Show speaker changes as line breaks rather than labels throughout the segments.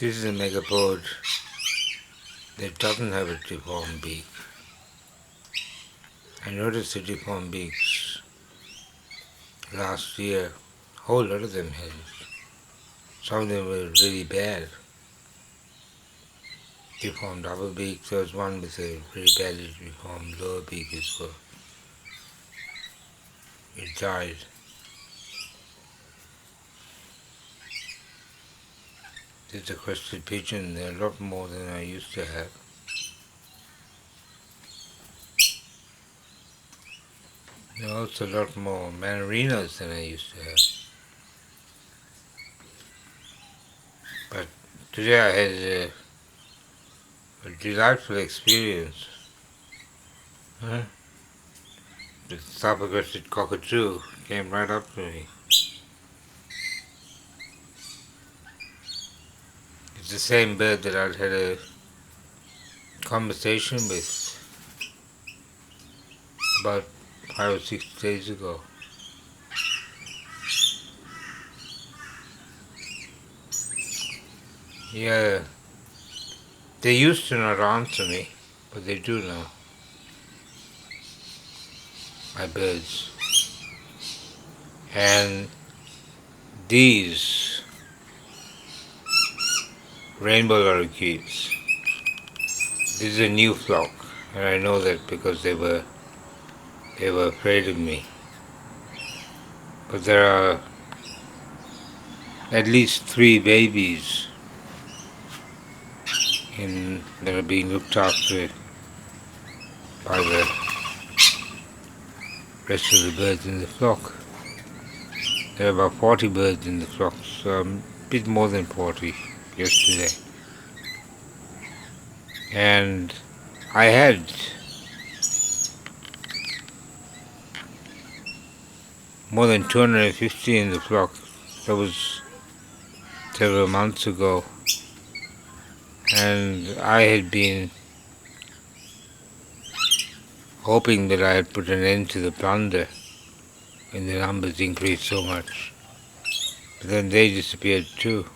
This is a megapod that doesn't have a deformed beak. I noticed the deformed beaks last year. A whole lot of them had it. Some of them were really bad. Deformed upper beak. There was one with a very badly deformed lower beak as well. It died. There's a crested pigeon. There are a lot more than I used to have. There are also a lot more manarinas than I used to have. But today I had a delightful experience. The self-aggressive cockatoo came right up to me. It's the same bird that I'd had a conversation with about 5 or 6 days ago. Yeah, they used to not answer me, but they do now. My birds. And these rainbow lorikeets, this is a new flock, and I know that because they were afraid of me. But there are at least 3 babies that are being looked after by the rest of the birds in the flock. There are about 40 birds in the flock, so a bit more than 40 yesterday. And I had more than 250 in the flock. That was several months ago. And I had been hoping that I had put an end to the plunder when the numbers increased so much. But then they disappeared too.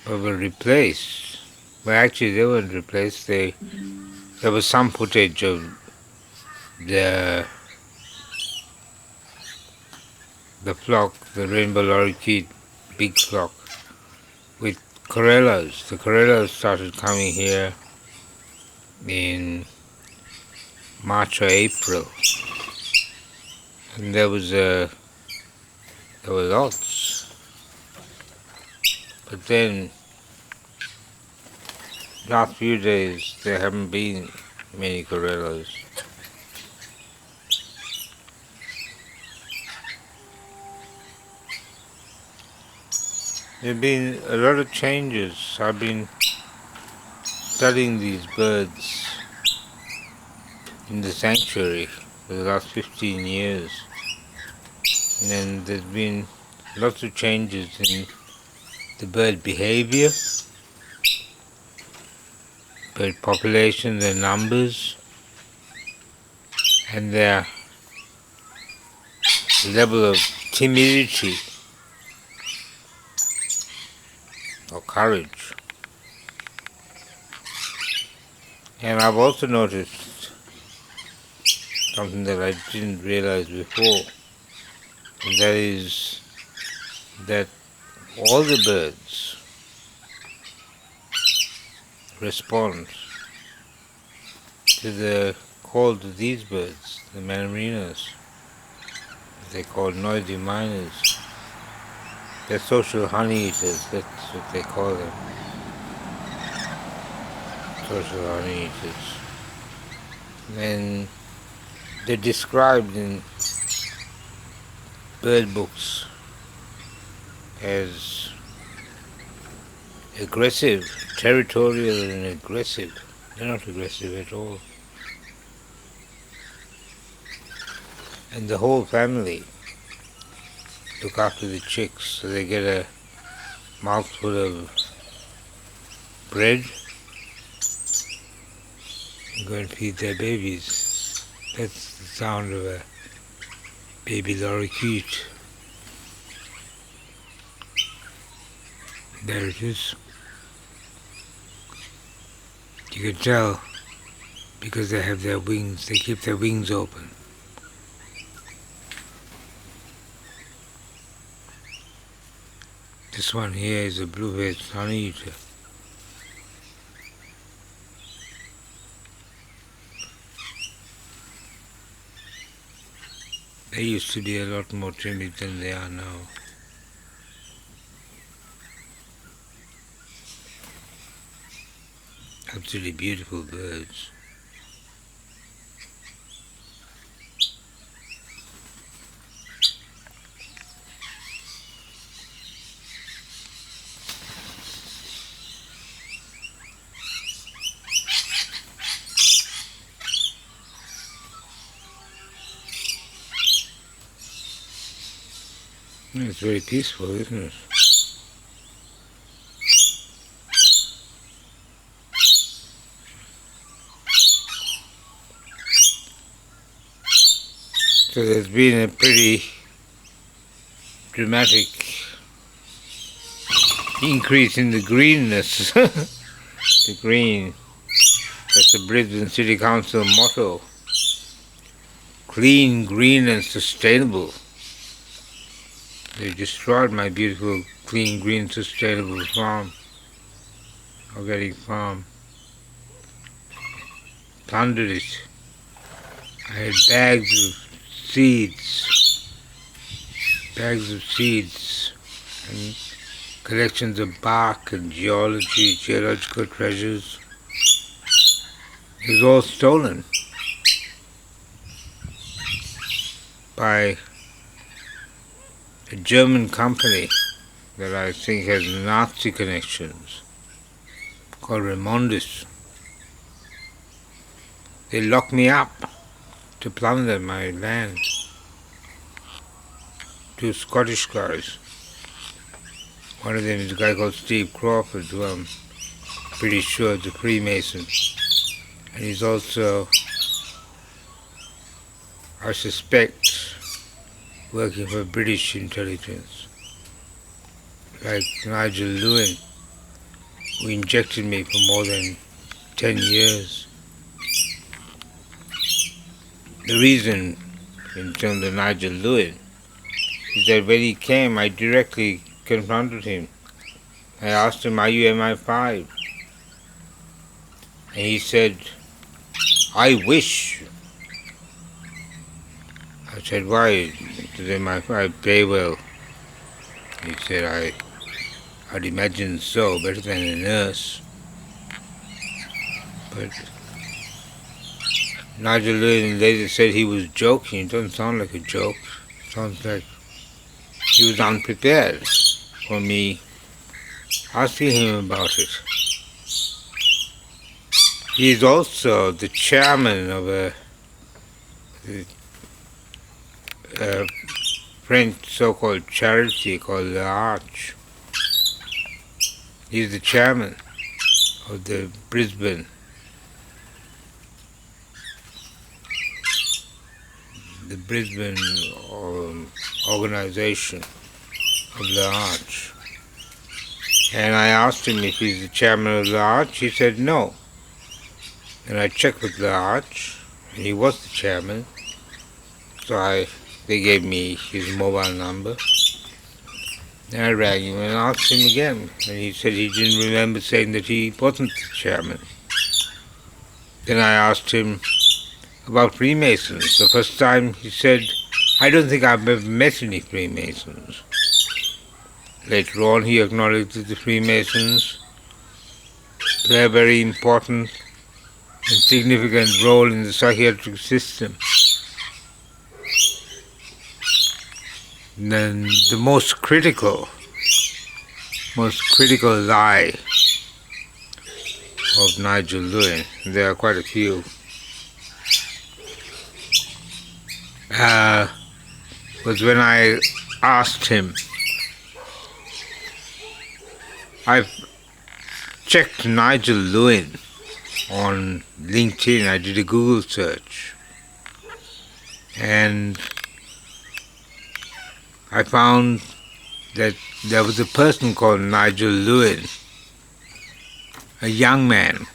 But were replaced. Well, actually they weren't replaced. There was some footage of the flock, the rainbow lorikeet, big flock, with corellas. The corellas started coming here in March or April, and there were lots. But then, last few days there haven't been many corellas. There have been a lot of changes. I've been studying these birds in the sanctuary for the last 15 years. And then there's been lots of changes in the bird behavior, bird population, their numbers, and their level of timidity or courage. And I've also noticed something that I didn't realize before, and that is that all the birds respond to the call to these birds, the manarinas. They're called noisy miners. They're social honey eaters, that's what they call them. Social honey eaters. And they're described in bird books as aggressive, territorial and aggressive. They're not aggressive at all. And the whole family look after the chicks, so they get a mouthful of bread and go and feed their babies. That's the sound of a baby lorikeet. There it is. You can tell because they have their wings, they keep their wings open. This one here is a blue-faced honeyeater. They used to be a lot more timid than they are now. Absolutely beautiful birds. It's very peaceful, isn't it? So there's been a pretty dramatic increase in the greenness. The green. That's the Brisbane City Council motto. Clean, green and sustainable. They destroyed my beautiful, clean, green, sustainable farm. Organic farm. Plundered it. I had bags of seeds and collections of bark and geological treasures. It was all stolen by a German company that I think has Nazi connections, called Remondis. They locked me up to plunder my land. Two Scottish guys. One of them is a guy called Steve Crawford, who I'm pretty sure is a Freemason. And he's also, I suspect, working for British intelligence. Like Nigel Lewin, who injected me for more than 10 years. The reason, in terms of Nigel Lewin, is that when he came, I directly confronted him. I asked him, "Are you MI5? And he said, "I wish." I said, "Why does MI5 pay well?" He said, I'd imagine so, better than a nurse. But Nigel Lewin later said he was joking. It doesn't sound like a joke. It sounds like he was unprepared for me asking him about it. He is also the chairman of a French so-called charity called the Arch. He's the chairman of the Brisbane organization of the Arch. And I asked him if he's the chairman of the Arch. He said no. And I checked with the Arch, and he was the chairman. So they gave me his mobile number. And I rang him and asked him again. And he said he didn't remember saying that he wasn't the chairman. Then I asked him about Freemasons. The first time he said, "I don't think I've ever met any Freemasons." Later on he acknowledged that the Freemasons play a very important and significant role in the psychiatric system. And then the most critical lie of Nigel Lewin, there are quite a few, was when I asked him, I've checked Nigel Lewin on LinkedIn, I did a Google search, and I found that there was a person called Nigel Lewin, a young man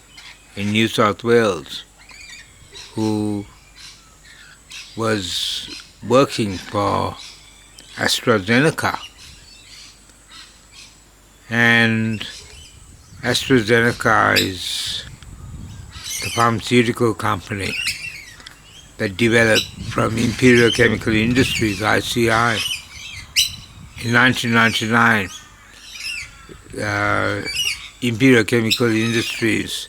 in New South Wales, who was working for AstraZeneca. And AstraZeneca is the pharmaceutical company that developed from Imperial Chemical Industries, ICI. In 1999, Imperial Chemical Industries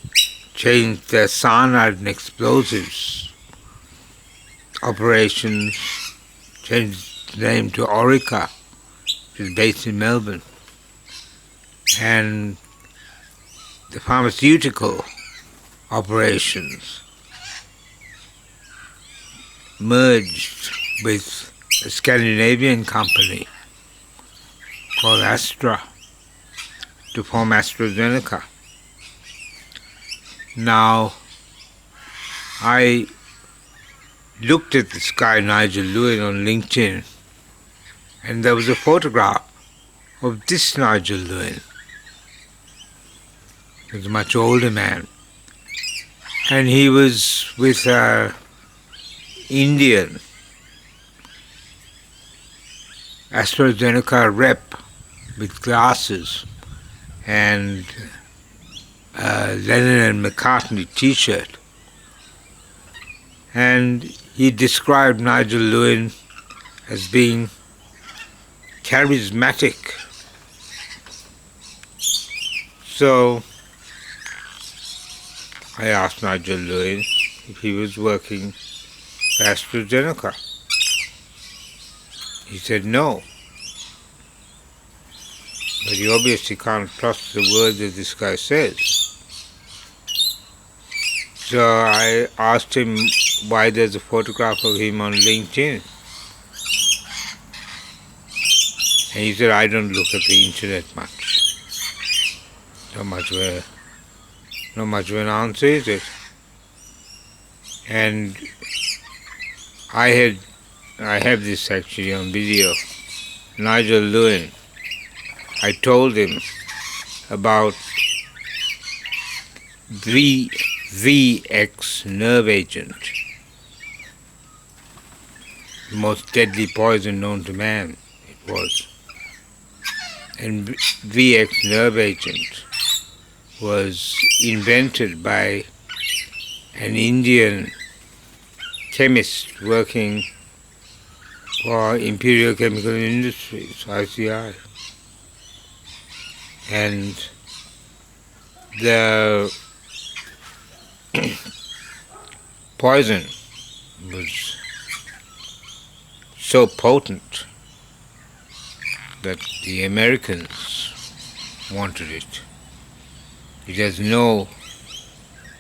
changed their cyanide and explosives operations, changed the name to Orica, which is based in Melbourne. And the pharmaceutical operations merged with a Scandinavian company called Astra to form AstraZeneca. Now, I looked at this guy Nigel Lewin on LinkedIn, and there was a photograph of this Nigel Lewin. He was a much older man, and he was with an Indian AstraZeneca rep with glasses and a Lennon and McCartney t-shirt. And he described Nigel Lewin as being charismatic. So I asked Nigel Lewin if he was working for AstraZeneca. He said no. But he obviously can't trust the words that this guy says. So I asked him why there's a photograph of him on LinkedIn. And he said, I don't look at the internet much. Not much of an answer, is it? And I have this actually on video. Nigel Lewin, I told him about VX nerve agent, the most deadly poison known to man, it was. And VX nerve agent was invented by an Indian chemist working for Imperial Chemical Industries, ICI. And the poison was so potent that the Americans wanted it. It has no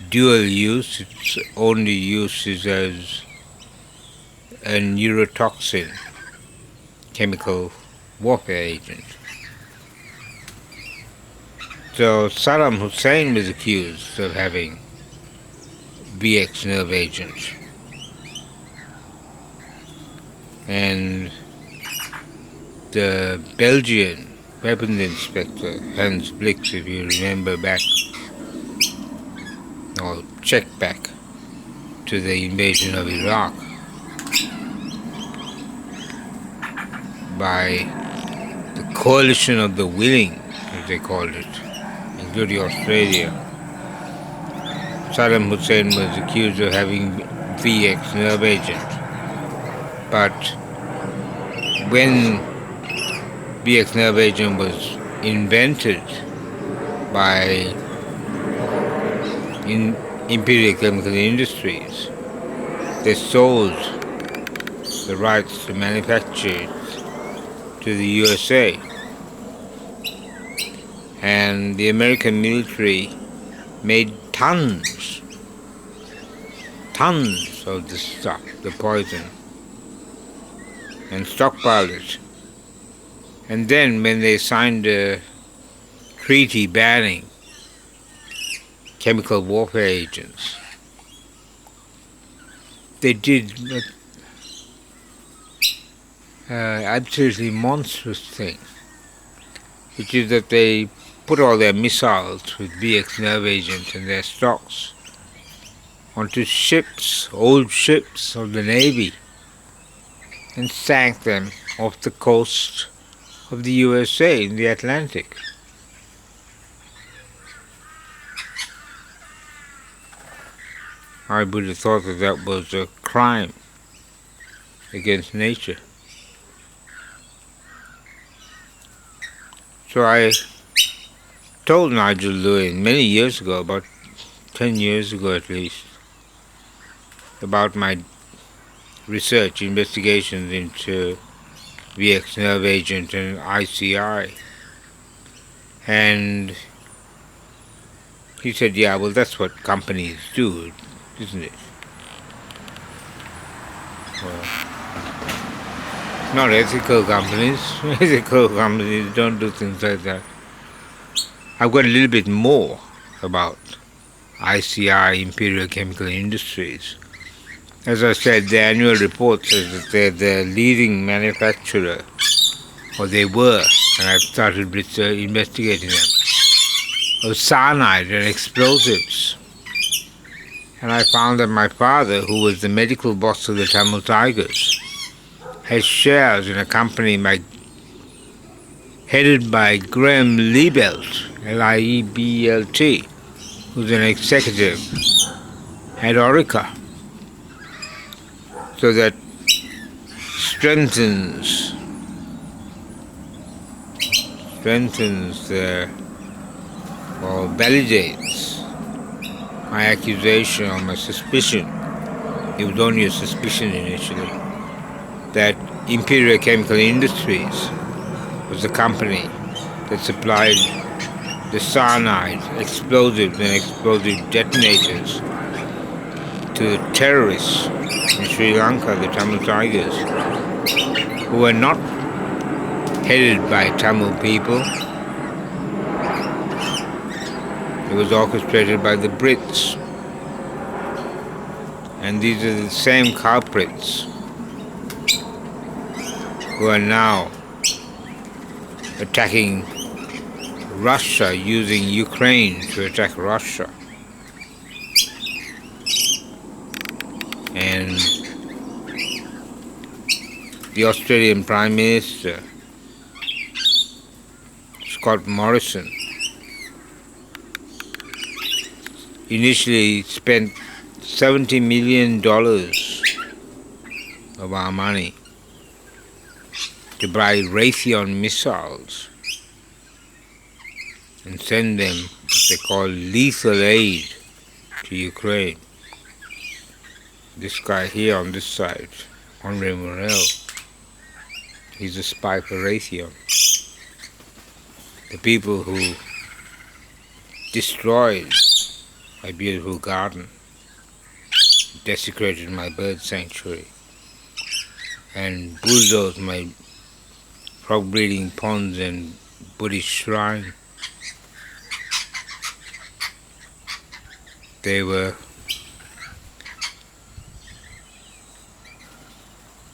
dual use, its only use is as a neurotoxin, chemical warfare agent. So Saddam Hussein was accused of having VX nerve agent. And the Belgian weapons inspector, Hans Blix, if you remember back, or check back to the invasion of Iraq by the coalition of the willing, as they called it, including Australia. Saddam Hussein was accused of having VX nerve agent. But when VX nerve agent was invented by Imperial Chemical Industries, they sold the rights to manufacture it to the USA. And the American military made tons of this stuff, the poison, and stockpiled it. And then when they signed a treaty banning chemical warfare agents, they did absolutely monstrous thing. which is that they put all their missiles with VX nerve agents and their stocks onto ships, old ships of the Navy, and sank them off the coast of the USA in the Atlantic. I would have thought that that was a crime against nature. So I told Nigel Lewin many years ago, about 10 years ago at least, about my research, investigations into VX nerve agent and ICI. And he said, yeah, well, that's what companies do, isn't it? Well, not ethical companies. Ethical companies don't do things like that. I've got a little bit more about ICI, Imperial Chemical Industries. As I said, the annual report says that they're the leading manufacturer, or they were, and I've started investigating them, of cyanide and explosives. And I found that my father, who was the medical boss of the Tamil Tigers, has shares in a company headed by Graham Liebelt, Liebelt, who's an executive at Orica. So that strengthens or validates my accusation or my suspicion. It was only a suspicion initially, that Imperial Chemical Industries was the company that supplied the cyanide, explosives and explosive detonators to terrorists in Sri Lanka, the Tamil Tigers, who were not headed by Tamil people. It was orchestrated by the Brits. And these are the same culprits who are now attacking Russia, using Ukraine to attack Russia. And the Australian Prime Minister, Scott Morrison, initially spent $70 million of our money to buy Raytheon missiles and send them what they call lethal aid to Ukraine. This guy here on this side, Henri Morel, he's a spy for Raytheon. The people who destroyed my beautiful garden, desecrated my bird sanctuary, and bulldozed my frog breeding ponds and Buddhist shrine. They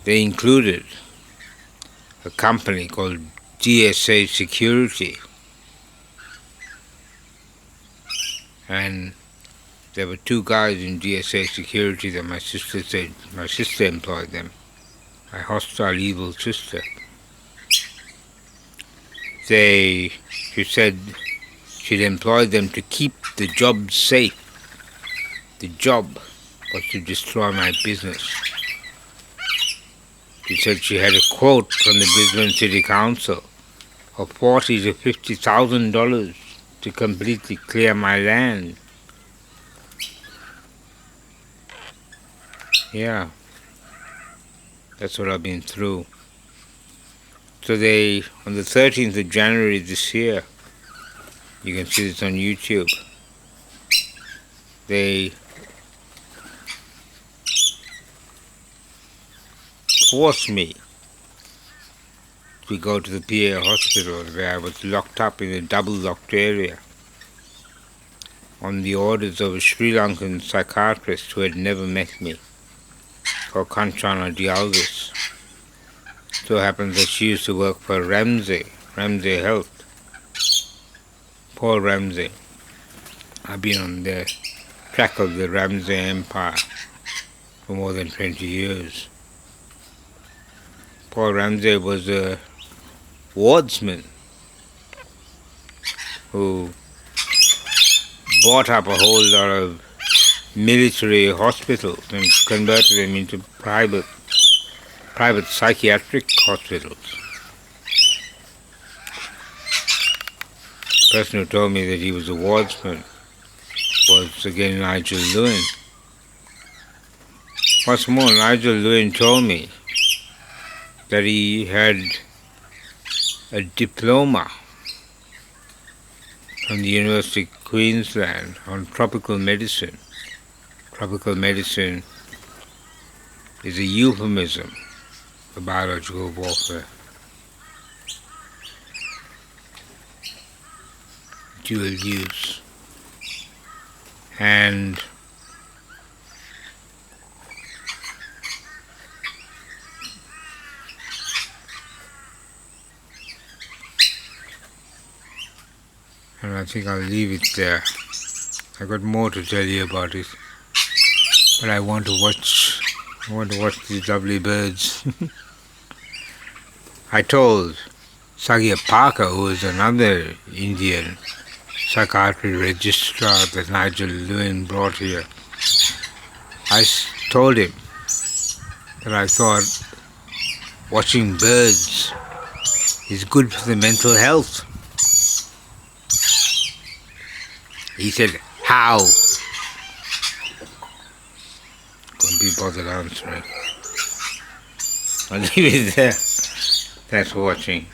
included a company called GSA Security, and there were two guys in GSA Security that my sister said my sister employed them, my hostile evil sister. She said she'd employed them to keep the job safe. The job was to destroy my business. She said she had a quote from the Brisbane City Council of $40,000 to $50,000 to completely clear my land. Yeah, that's what I've been through. So on the 13th of January this year, you can see this on YouTube, they forced me to go to the PA hospital where I was locked up in a double-locked area on the orders of a Sri Lankan psychiatrist who had never met me, called Kanchana Dialvis. So happens that she used to work for Ramsay Health, Paul Ramsey. I've been on the track of the Ramsey Empire for more than 20 years. Paul Ramsey was a wardsman who bought up a whole lot of military hospitals and converted them into private psychiatric hospitals. The person who told me that he was a wardsman was again Nigel Lewin. What's more, Nigel Lewin told me that he had a diploma from the University of Queensland on tropical medicine. Tropical medicine is a euphemism for biological warfare. Dual use. And I think I'll leave it there. I got more to tell you about it, but I want to watch these lovely birds. I told Sagia Parker, who is another Indian psychiatry registrar that Nigel Lewin brought here, I told him that I thought watching birds is good for the mental health. He said, how? Couldn't be bothered answering. I'll leave it there. Thanks for watching.